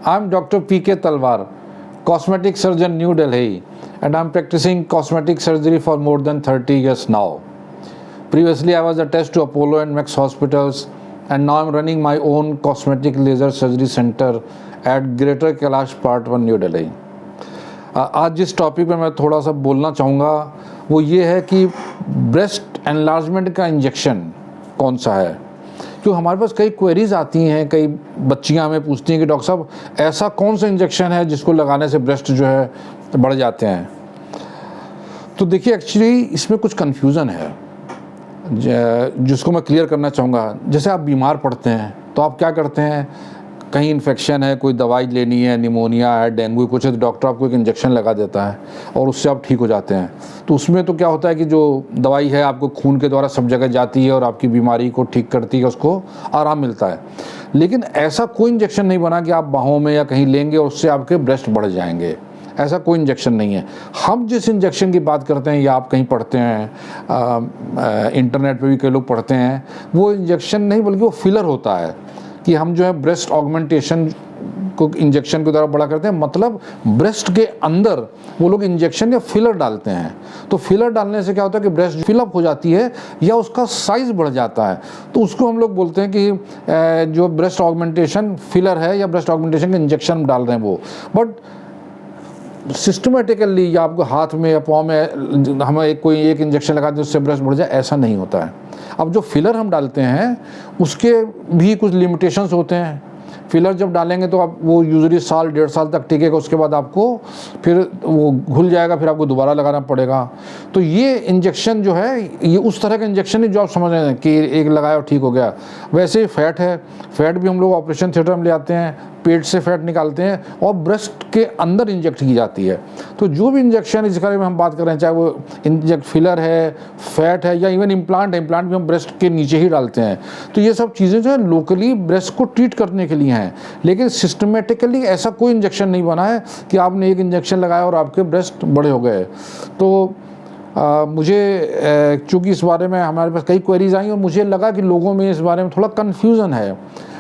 I'm Dr. P.K. Talwar, cosmetic surgeon, New Delhi, and I'm practicing cosmetic surgery for more than 30 years now. Previously, I was attached to Apollo and Max hospitals, and now I'm running my own cosmetic laser surgery center at Greater Kailash Part 1, New Delhi. आज जिस topic पे मैं थोड़ा सा बोलना चाहूँगा वो ये है कि ब्रेस्ट एनलार्जमेंट का इंजेक्शन कौन सा है, क्योंकि हमारे पास कई क्वेरीज आती हैं, कई बच्चियां हमें पूछती हैं कि डॉक्टर साहब ऐसा कौन सा इंजेक्शन है जिसको लगाने से ब्रेस्ट जो है बढ़ जाते हैं। तो देखिए एक्चुअली इसमें कुछ कन्फ्यूज़न है जिसको मैं क्लियर करना चाहूँगा। जैसे आप बीमार पड़ते हैं तो आप क्या करते हैं, कहीं इन्फेक्शन है, कोई दवाई लेनी है, निमोनिया है, डेंगू कुछ है, तो डॉक्टर आपको एक इंजेक्शन लगा देता है और उससे आप ठीक हो जाते हैं। तो उसमें तो क्या होता है कि जो दवाई है आपको खून के द्वारा सब जगह जाती है और आपकी बीमारी को ठीक करती है, उसको आराम मिलता है। लेकिन ऐसा कोई इंजेक्शन नहीं बना कि आप बाहों में या कहीं लेंगे और उससे आपके ब्रेस्ट बढ़ जाएंगे, ऐसा कोई इंजेक्शन नहीं है। हम जिस इंजेक्शन की बात करते हैं या आप कहीं पढ़ते हैं, इंटरनेट पे भी कई लोग पढ़ते हैं, वो इंजेक्शन नहीं बल्कि वो फिलर होता है कि हम जो है ब्रेस्ट ऑगमेंटेशन को इंजेक्शन के द्वारा बड़ा करते हैं। मतलब ब्रेस्ट के अंदर वो लोग इंजेक्शन या फिलर डालते हैं। तो फिलर डालने से क्या होता है कि ब्रेस्ट फिलअप हो जाती है या उसका साइज़ बढ़ जाता है, तो उसको हम लोग बोलते हैं कि जो ब्रेस्ट ऑगमेंटेशन फिलर है या ब्रेस्ट ऑगमेंटेशन का इंजेक्शन डाल रहे हैं वो। बट सिस्टमेटिकली या आपको हाथ में या पाँव में हम कोई एक इंजेक्शन लगा दें उससे ब्रेस्ट बढ़ जाए, ऐसा नहीं होता है। अब जो फिलर हम डालते हैं उसके भी कुछ लिमिटेशंस होते हैं। फिलर जब डालेंगे तो आप वो यूजुअली साल 1.5 साल तक टिकेगा, उसके बाद आपको फिर वो घुल जाएगा, फिर आपको दोबारा लगाना पड़ेगा। तो ये इंजेक्शन जो है ये उस तरह का इंजेक्शन नहीं जो आप समझ रहे हैं कि एक लगाया और ठीक हो गया। वैसे ही फैट है, फैट भी हम लोग ऑपरेशन थिएटर में ले आते हैं, पेट से फैट निकालते हैं और ब्रेस्ट के अंदर इंजेक्ट की जाती है। तो जो भी इंजेक्शन इस बारे में हम बात कर रहे हैं, चाहे वो इंजेक्ट फिलर है, फैट है या इवन इम्प्लांट है, इम्प्लांट भी हम ब्रेस्ट के नीचे ही डालते हैं। तो ये सब चीज़ें जो है लोकली ब्रेस्ट को ट्रीट करने के लिए हैं, लेकिन सिस्टमेटिकली ऐसा कोई इंजेक्शन नहीं बना है कि आपने एक इंजेक्शन लगाया और आपके ब्रेस्ट बड़े हो गए। तो मुझे चूँकि इस बारे में हमारे पास कई क्वेरीज आई और मुझे लगा कि लोगों में इस बारे में थोड़ा कन्फ्यूज़न है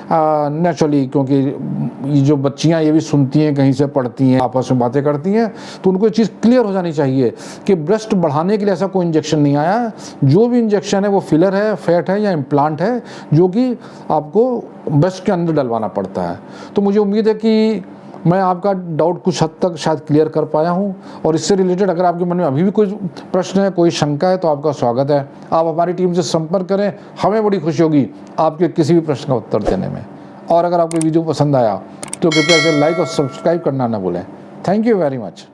नेचुरली, क्योंकि ये जो बच्चियां ये भी सुनती हैं, कहीं से पढ़ती हैं, आपस में बातें करती हैं, तो उनको ये चीज़ क्लियर हो जानी चाहिए कि ब्रेस्ट बढ़ाने के लिए ऐसा कोई इंजेक्शन नहीं आया। जो भी इंजेक्शन है वो फिलर है, फैट है या इम्प्लांट है, जो कि आपको ब्रेस्ट के अंदर डलवाना पड़ता है। तो मुझे उम्मीद है कि मैं आपका डाउट कुछ हद तक शायद क्लियर कर पाया हूं, और इससे रिलेटेड अगर आपके मन में अभी भी कोई प्रश्न है, कोई शंका है, तो आपका स्वागत है। आप हमारी टीम से संपर्क करें, हमें बड़ी खुशी होगी आपके किसी भी प्रश्न का उत्तर देने में। और अगर आपको वीडियो पसंद आया तो कृपया इसे लाइक और सब्सक्राइब करना ना भूलें। Thank you very much.